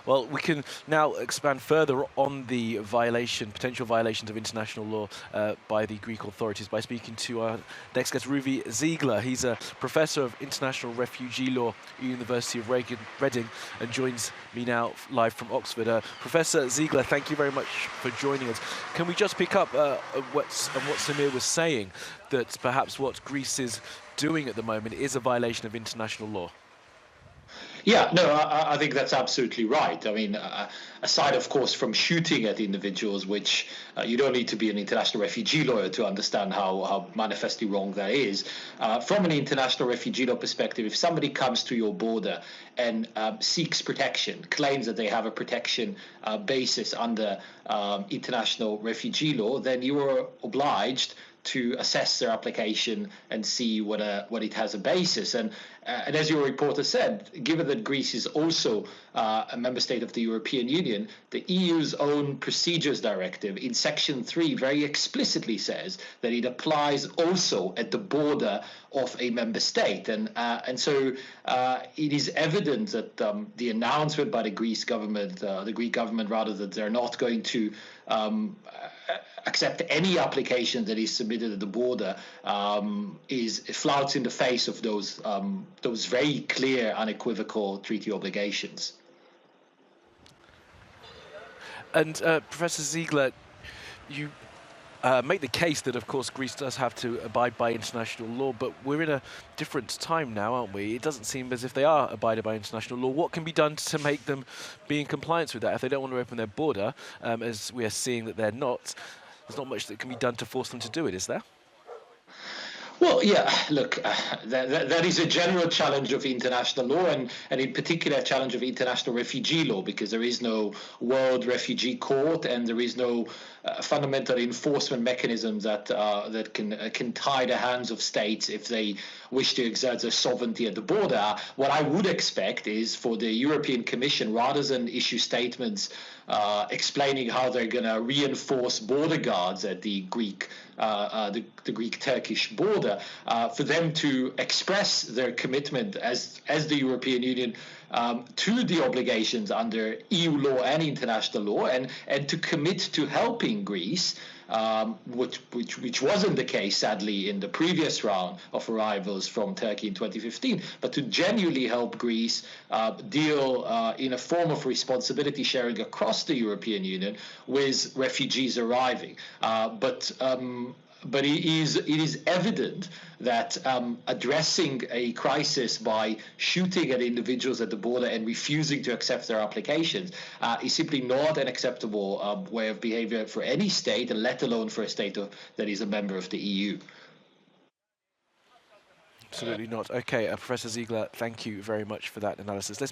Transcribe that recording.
Well, we can now expand further on the potential violations of international law by the Greek authorities by speaking to our next guest, Ruvi Ziegler. He's a professor of international refugee law at the University of Reading and joins me now live from Oxford. Professor Ziegler, thank you very much for joining us. Can we just pick up what Samir was saying, that perhaps what Greece is doing at the moment is a violation of international law? Yeah, no, I think that's absolutely right. I mean, aside, of course, from shooting at individuals, which you don't need to be an international refugee lawyer to understand how manifestly wrong that is. From an international refugee law perspective, if somebody comes to your border and seeks protection, claims that they have a protection basis under international refugee law, then you are obliged to assess their application and see what it has a basis. And as your reporter said, given that Greece is also a member state of the European Union, the EU's own procedures directive in section 3 very explicitly says that it applies also at the border of a member state. And so it is evident that the announcement by the Greek government rather, that they're not going to accept any application that is submitted at the border is flouts in the face of those very clear, unequivocal treaty obligations. And Professor Ziegler, you make the case that, of course, Greece does have to abide by international law, but we're in a different time now, aren't we? It doesn't seem as if they are abided by international law. What can be done to make them be in compliance with that? If they don't want to open their border, as we are seeing that they're not, there's not much that can be done to force them to do it, is there? Well, yeah, look, that is a general challenge of international law, and in particular a challenge of international refugee law, because there is no World Refugee Court and there is no fundamental enforcement mechanisms that can tie the hands of states if they wish to exert their sovereignty at the border. What I would expect is for the European Commission, rather than issue statements explaining how they're going to reinforce border guards at the Greek-Turkish border, for them to express their commitment as the European Union to the obligations under EU law and international law, and to commit to helping Greece, which wasn't the case, sadly, in the previous round of arrivals from Turkey in 2015, but to genuinely help Greece deal in a form of responsibility sharing across the European Union with refugees arriving. But it is evident that addressing a crisis by shooting at individuals at the border and refusing to accept their applications is simply not an acceptable way of behavior for any state, and let alone for a state that is a member of the EU. Absolutely not. Okay, Professor Ziegler, thank you very much for that analysis. Let's